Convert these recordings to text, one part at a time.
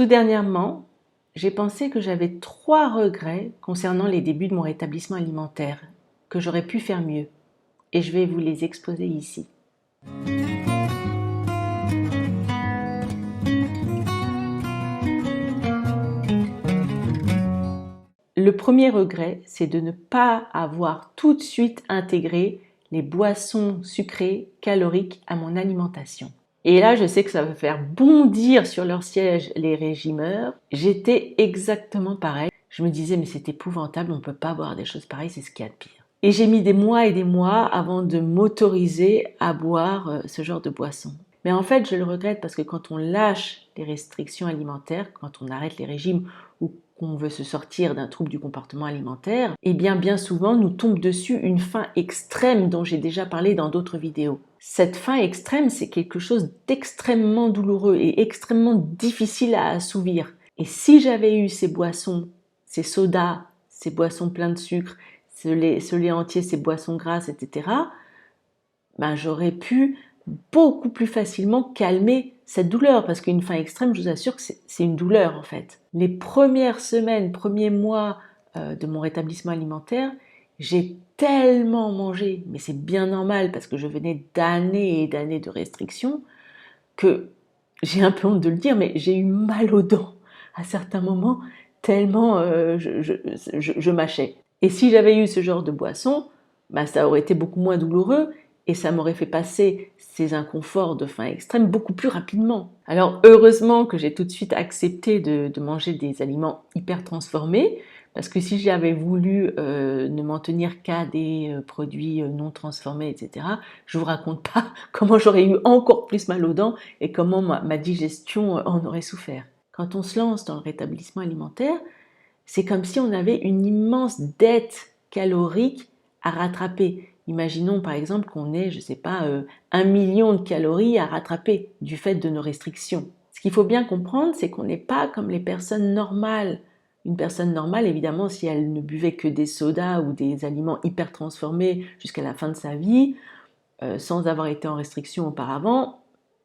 Tout dernièrement, j'ai pensé que j'avais 3 regrets concernant les débuts de mon rétablissement alimentaire, que j'aurais pu faire mieux, et je vais vous les exposer ici. Le premier regret, c'est de ne pas avoir tout de suite intégré les boissons sucrées caloriques à mon alimentation. Et là, je sais que ça va faire bondir sur leur siège les régimeurs. J'étais exactement pareil. Je me disais, mais c'est épouvantable, on ne peut pas boire des choses pareilles, c'est ce qu'il y a de pire. Et j'ai mis des mois et des mois avant de m'autoriser à boire ce genre de boisson. Mais en fait, je le regrette parce que quand on lâche les restrictions alimentaires, quand on arrête les régimes ou qu'on veut se sortir d'un trouble du comportement alimentaire, eh bien souvent nous tombe dessus une faim extrême dont j'ai déjà parlé dans d'autres vidéos. Cette faim extrême, c'est quelque chose d'extrêmement douloureux et extrêmement difficile à assouvir. Et si j'avais eu ces boissons, ces sodas, ces boissons pleines de sucre, ce lait entier, ces boissons grasses, etc., j'aurais pu beaucoup plus facilement calmer cette douleur, parce qu'une faim extrême, je vous assure que c'est une douleur en fait. Les premières semaines, premiers mois de mon rétablissement alimentaire, j'ai tellement mangé, mais c'est bien normal parce que je venais d'années et d'années de restrictions, que j'ai un peu honte de le dire, mais j'ai eu mal aux dents à certains moments, tellement je mâchais. Et si j'avais eu ce genre de boisson, ça aurait été beaucoup moins douloureux et ça m'aurait fait passer ces inconforts de faim extrême beaucoup plus rapidement. Alors heureusement que j'ai tout de suite accepté de manger des aliments hyper transformés, parce que si j'avais voulu ne m'en tenir qu'à des produits non transformés, etc., je vous raconte pas comment j'aurais eu encore plus mal aux dents et comment ma digestion en aurait souffert. Quand on se lance dans le rétablissement alimentaire, c'est comme si on avait une immense dette calorique à rattraper. Imaginons par exemple qu'on ait, 1 million de calories à rattraper du fait de nos restrictions. Ce qu'il faut bien comprendre, c'est qu'on n'est pas comme les personnes normales. Une personne normale, évidemment, si elle ne buvait que des sodas ou des aliments hyper transformés jusqu'à la fin de sa vie, sans avoir été en restriction auparavant,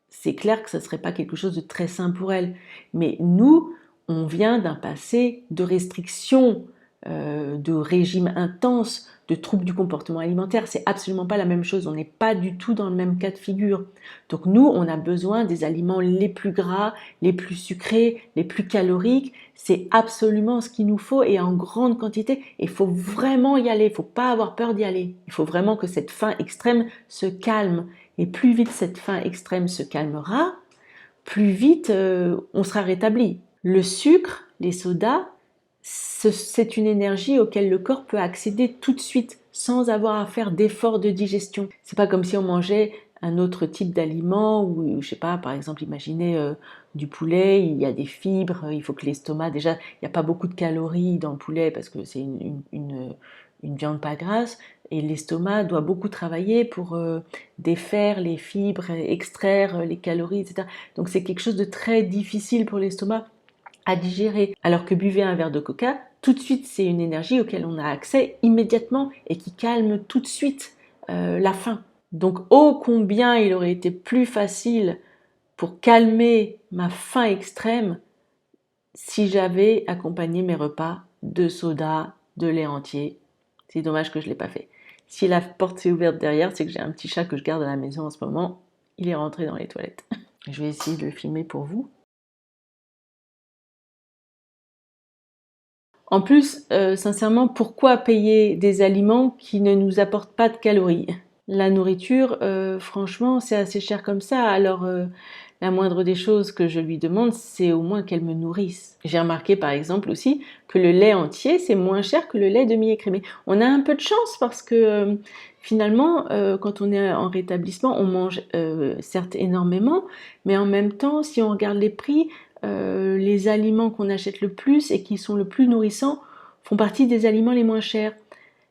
c'est clair que ce ne serait pas quelque chose de très sain pour elle. Mais nous, on vient d'un passé de restrictions, de régime intense, de troubles du comportement alimentaire. C'est absolument pas la même chose. On n'est pas du tout dans le même cas de figure. Donc nous, on a besoin des aliments les plus gras, les plus sucrés, les plus caloriques. C'est absolument ce qu'il nous faut et en grande quantité. Et il faut vraiment y aller. Il ne faut pas avoir peur d'y aller. Il faut vraiment que cette faim extrême se calme. Et plus vite cette faim extrême se calmera, plus vite on sera rétabli. Le sucre, les sodas, c'est une énergie auquel le corps peut accéder tout de suite sans avoir à faire d'efforts de digestion. C'est pas comme si on mangeait un autre type d'aliment ou je sais pas, par exemple, imaginez du poulet, il y a des fibres, il faut que l'estomac, déjà, il n'y a pas beaucoup de calories dans le poulet parce que c'est une viande pas grasse et l'estomac doit beaucoup travailler pour défaire les fibres, extraire les calories, etc. Donc c'est quelque chose de très difficile pour l'estomac à digérer. Alors que buvez un verre de coca, tout de suite c'est une énergie auquel on a accès immédiatement et qui calme tout de suite la faim. Donc ô combien il aurait été plus facile pour calmer ma faim extrême si j'avais accompagné mes repas de soda, de lait entier. C'est dommage que je ne l'ai pas fait. Si la porte s'est ouverte derrière, c'est que j'ai un petit chat que je garde à la maison en ce moment. Il est rentré dans les toilettes. Je vais essayer de le filmer pour vous. En plus, sincèrement, pourquoi payer des aliments qui ne nous apportent pas de calories? La nourriture, franchement, c'est assez cher comme ça. Alors, la moindre des choses que je lui demande, c'est au moins qu'elle me nourrisse. J'ai remarqué par exemple aussi que le lait entier, c'est moins cher que le lait demi-écrémé. On a un peu de chance parce que finalement, quand on est en rétablissement, on mange certes énormément, mais en même temps, si on regarde les prix, les aliments qu'on achète le plus et qui sont le plus nourrissants font partie des aliments les moins chers.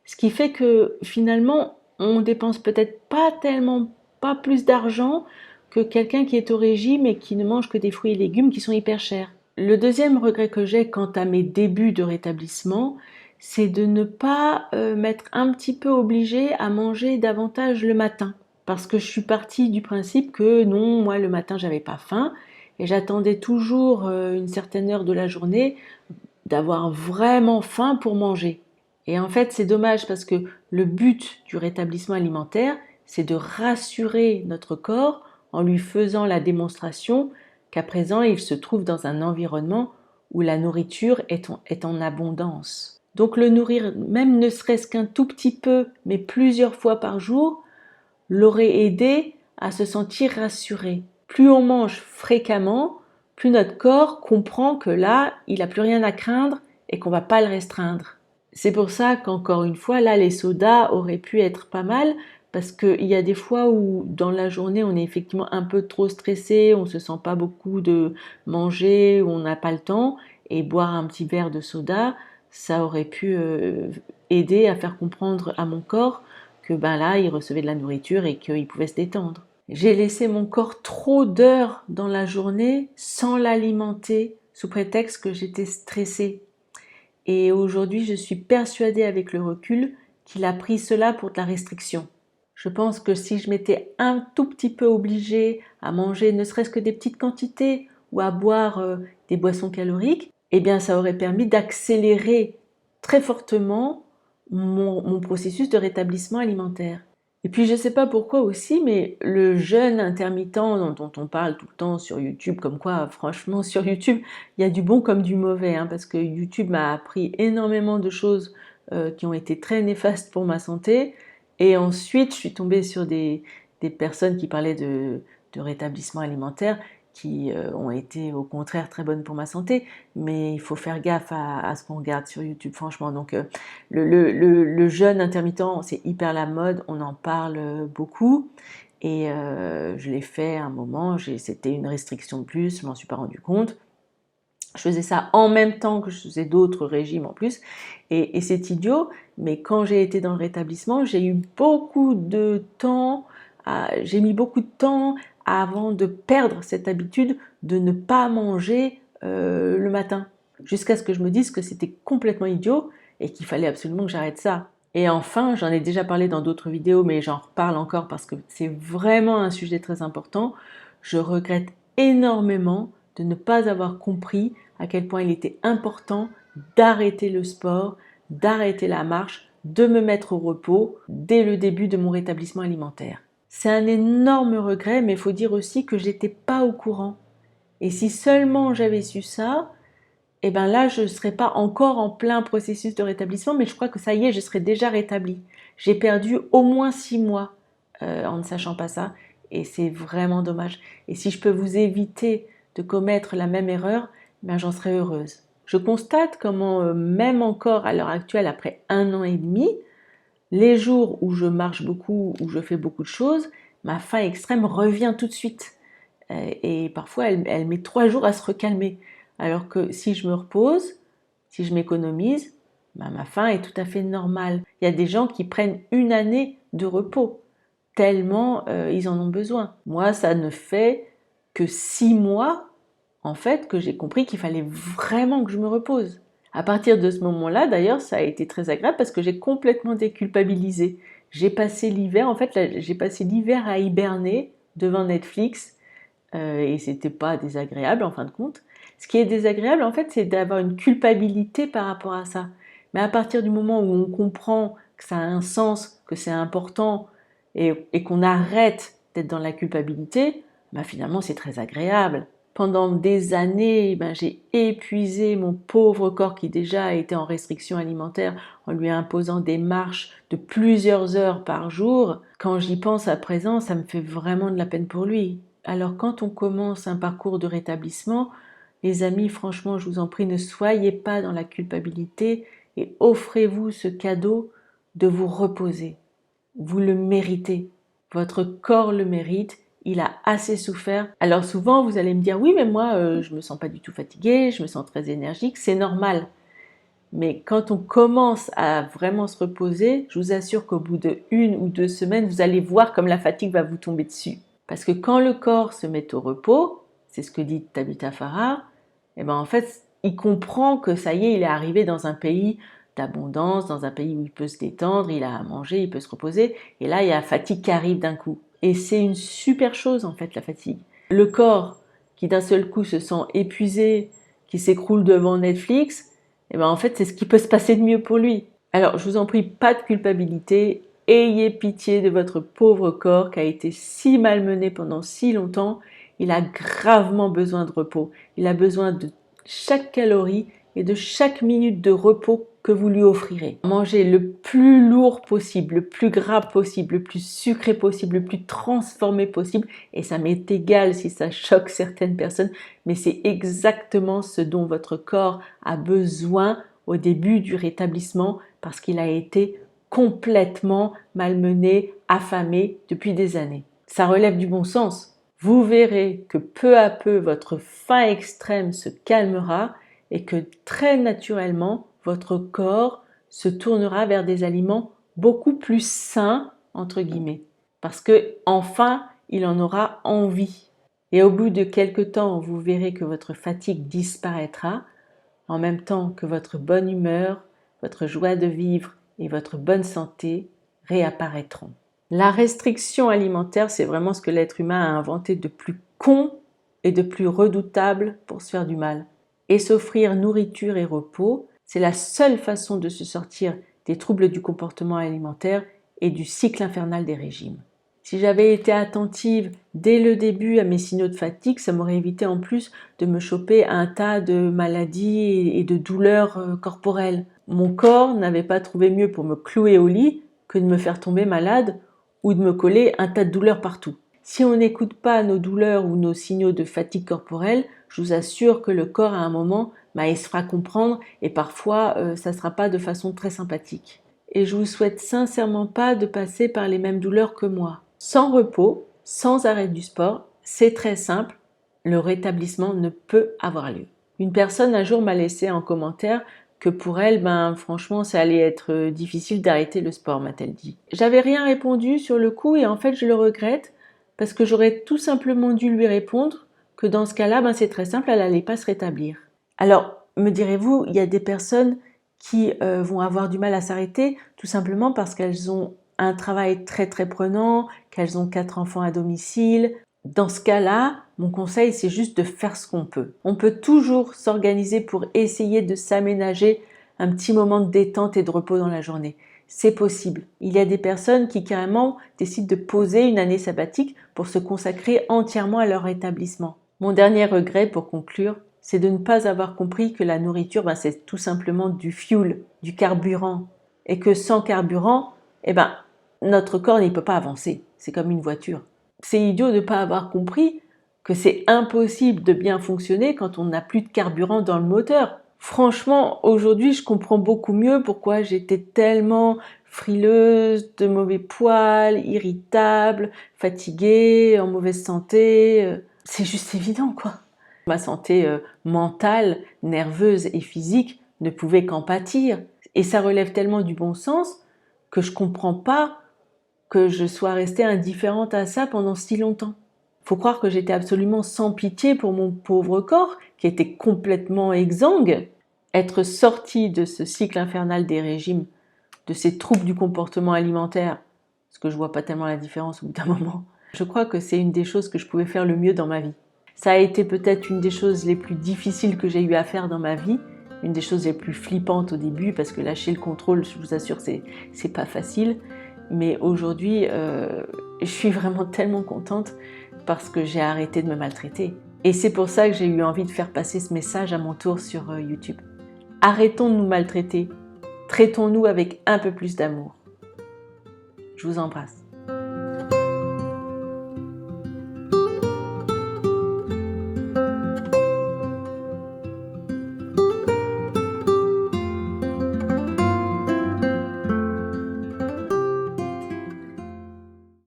Ce qui fait que finalement, on dépense peut-être pas plus d'argent que quelqu'un qui est au régime et qui ne mange que des fruits et légumes qui sont hyper chers. Le deuxième regret que j'ai quant à mes débuts de rétablissement, c'est de ne pas m'être un petit peu obligée à manger davantage le matin. Parce que je suis partie du principe que non, moi le matin j'avais pas faim et j'attendais toujours une certaine heure de la journée d'avoir vraiment faim pour manger. Et en fait, c'est dommage parce que le but du rétablissement alimentaire, c'est de rassurer notre corps en lui faisant la démonstration qu'à présent, il se trouve dans un environnement où la nourriture est en abondance. Donc le nourrir, même ne serait-ce qu'un tout petit peu, mais plusieurs fois par jour, l'aurait aidé à se sentir rassuré. Plus on mange fréquemment, plus notre corps comprend que là, il n'a plus rien à craindre et qu'on ne va pas le restreindre. C'est pour ça qu'encore une fois, là, les sodas auraient pu être pas mal, parce qu'il y a des fois où dans la journée, on est effectivement un peu trop stressé, on ne se sent pas beaucoup de manger, on n'a pas le temps, et boire un petit verre de soda, ça aurait pu aider à faire comprendre à mon corps que ben là, il recevait de la nourriture et qu'il pouvait se détendre. J'ai laissé mon corps trop d'heures dans la journée sans l'alimenter sous prétexte que j'étais stressée. Et aujourd'hui, je suis persuadée avec le recul qu'il a pris cela pour de la restriction. Je pense que si je m'étais un tout petit peu obligée à manger ne serait-ce que des petites quantités ou à boire des boissons caloriques, eh bien ça aurait permis d'accélérer très fortement mon processus de rétablissement alimentaire. Et puis je ne sais pas pourquoi aussi, mais le jeûne intermittent dont on parle tout le temps sur YouTube, comme quoi franchement sur YouTube, il y a du bon comme du mauvais, hein, parce que YouTube m'a appris énormément de choses qui ont été très néfastes pour ma santé. Et ensuite, je suis tombée sur des personnes qui parlaient de rétablissement alimentaire qui ont été au contraire très bonnes pour ma santé, mais il faut faire gaffe à ce qu'on regarde sur YouTube, franchement. Donc le jeûne intermittent, c'est hyper la mode, on en parle beaucoup, et je l'ai fait à un moment, c'était une restriction de plus, je m'en suis pas rendu compte. Je faisais ça en même temps que je faisais d'autres régimes en plus, et c'est idiot, mais quand j'ai été dans le rétablissement, j'ai eu beaucoup de temps, j'ai mis beaucoup de temps avant de perdre cette habitude de ne pas manger le matin, jusqu'à ce que je me dise que c'était complètement idiot et qu'il fallait absolument que j'arrête ça. Et enfin, j'en ai déjà parlé dans d'autres vidéos, mais j'en reparle encore parce que c'est vraiment un sujet très important. Je regrette énormément de ne pas avoir compris à quel point il était important d'arrêter le sport, d'arrêter la marche, de me mettre au repos dès le début de mon rétablissement alimentaire. C'est un énorme regret, mais il faut dire aussi que j'étais pas au courant. Et si seulement j'avais su ça, eh ben là, je ne serais pas encore en plein processus de rétablissement, mais je crois que ça y est, je serais déjà rétablie. J'ai perdu au moins 6 mois en ne sachant pas ça, et c'est vraiment dommage. Et si je peux vous éviter de commettre la même erreur, ben j'en serais heureuse. Je constate comment, même encore à l'heure actuelle, après 1 an et demi, les jours où je marche beaucoup, où je fais beaucoup de choses, ma faim extrême revient tout de suite. Et parfois, elle met 3 jours à se recalmer. Alors que si je me repose, si je m'économise, ben ma faim est tout à fait normale. Il y a des gens qui prennent 1 année de repos, tellement ils en ont besoin. Moi, ça ne fait que 6 mois, en fait, que j'ai compris qu'il fallait vraiment que je me repose. À partir de ce moment-là, d'ailleurs, ça a été très agréable parce que j'ai complètement déculpabilisé. J'ai passé l'hiver, en fait, j'ai passé l'hiver à hiberner devant Netflix et c'était pas désagréable en fin de compte. Ce qui est désagréable, en fait, c'est d'avoir une culpabilité par rapport à ça. Mais à partir du moment où on comprend que ça a un sens, que c'est important et qu'on arrête d'être dans la culpabilité, ben finalement, c'est très agréable. Pendant des années, ben, j'ai épuisé mon pauvre corps qui déjà était en restriction alimentaire en lui imposant des marches de plusieurs heures par jour. Quand j'y pense à présent, ça me fait vraiment de la peine pour lui. Alors quand on commence un parcours de rétablissement, les amis, franchement, je vous en prie, ne soyez pas dans la culpabilité et offrez-vous ce cadeau de vous reposer. Vous le méritez. Votre corps le mérite. Il a assez souffert. Alors souvent, vous allez me dire, oui, mais moi, je me sens pas du tout fatiguée, je me sens très énergique, c'est normal. Mais quand on commence à vraiment se reposer, je vous assure qu'au bout de 1 ou 2 semaines, vous allez voir comme la fatigue va vous tomber dessus. Parce que quand le corps se met au repos, c'est ce que dit Tabitha Farah, et ben en fait, il comprend que ça y est, il est arrivé dans un pays d'abondance, dans un pays où il peut se détendre, il a à manger, il peut se reposer, et là, il y a la fatigue qui arrive d'un coup. Et c'est une super chose en fait, la fatigue. Le corps, qui d'un seul coup se sent épuisé, qui s'écroule devant Netflix, et ben en fait c'est ce qui peut se passer de mieux pour lui. Alors je vous en prie, pas de culpabilité, ayez pitié de votre pauvre corps qui a été si malmené pendant si longtemps. Il a gravement besoin de repos, il a besoin de chaque calorie et de chaque minute de repos que vous lui offrirez. Mangez le plus lourd possible, le plus gras possible, le plus sucré possible, le plus transformé possible, et ça m'est égal si ça choque certaines personnes, mais c'est exactement ce dont votre corps a besoin au début du rétablissement parce qu'il a été complètement malmené, affamé depuis des années. Ça relève du bon sens. Vous verrez que peu à peu votre faim extrême se calmera et que très naturellement votre corps se tournera vers des aliments beaucoup plus sains entre guillemets parce que enfin il en aura envie. Et au bout de quelque temps, vous verrez que votre fatigue disparaîtra en même temps que votre bonne humeur, votre joie de vivre et votre bonne santé réapparaîtront. La restriction alimentaire, c'est vraiment ce que l'être humain a inventé de plus con et de plus redoutable pour se faire du mal. Et s'offrir nourriture et repos, c'est la seule façon de se sortir des troubles du comportement alimentaire et du cycle infernal des régimes. Si j'avais été attentive dès le début à mes signaux de fatigue, ça m'aurait évité en plus de me choper un tas de maladies et de douleurs corporelles. Mon corps n'avait pas trouvé mieux pour me clouer au lit que de me faire tomber malade ou de me coller un tas de douleurs partout. Si on n'écoute pas nos douleurs ou nos signaux de fatigue corporelle, je vous assure que le corps à un moment, il se fera comprendre et parfois ça ne sera pas de façon très sympathique. Et je vous souhaite sincèrement pas de passer par les mêmes douleurs que moi. Sans repos, sans arrêt du sport, c'est très simple, le rétablissement ne peut avoir lieu. Une personne un jour m'a laissé en commentaire que pour elle, franchement, ça allait être difficile d'arrêter le sport, m'a-t-elle dit. J'avais rien répondu sur le coup et en fait je le regrette parce que j'aurais tout simplement dû lui répondre que dans ce cas-là, c'est très simple, elle n'allait pas se rétablir. Alors, me direz-vous, il y a des personnes qui vont avoir du mal à s'arrêter tout simplement parce qu'elles ont un travail très très prenant, qu'elles ont 4 enfants à domicile. Dans ce cas-là, mon conseil, c'est juste de faire ce qu'on peut. On peut toujours s'organiser pour essayer de s'aménager un petit moment de détente et de repos dans la journée. C'est possible. Il y a des personnes qui carrément décident de poser une année sabbatique pour se consacrer entièrement à leur rétablissement. Mon dernier regret pour conclure, c'est de ne pas avoir compris que la nourriture, c'est tout simplement du fuel, du carburant. Et que sans carburant, notre corps n'y peut pas avancer. C'est comme une voiture. C'est idiot de ne pas avoir compris que c'est impossible de bien fonctionner quand on n'a plus de carburant dans le moteur. Franchement, aujourd'hui, je comprends beaucoup mieux pourquoi j'étais tellement frileuse, de mauvais poils, irritable, fatiguée, en mauvaise santé. C'est juste évident, quoi. Ma santé mentale, nerveuse et physique ne pouvait qu'en pâtir. Et ça relève tellement du bon sens que je comprends pas que je sois restée indifférente à ça pendant si longtemps. Faut croire que j'étais absolument sans pitié pour mon pauvre corps, qui était complètement exsangue. Être sortie de ce cycle infernal des régimes, de ces troubles du comportement alimentaire, parce que je vois pas tellement la différence au bout d'un moment, je crois que c'est une des choses que je pouvais faire le mieux dans ma vie. Ça a été peut-être une des choses les plus difficiles que j'ai eu à faire dans ma vie, une des choses les plus flippantes au début, parce que lâcher le contrôle, je vous assure, c'est pas facile. Mais aujourd'hui, je suis vraiment tellement contente parce que j'ai arrêté de me maltraiter. Et c'est pour ça que j'ai eu envie de faire passer ce message à mon tour sur YouTube. Arrêtons de nous maltraiter. Traitons-nous avec un peu plus d'amour. Je vous embrasse.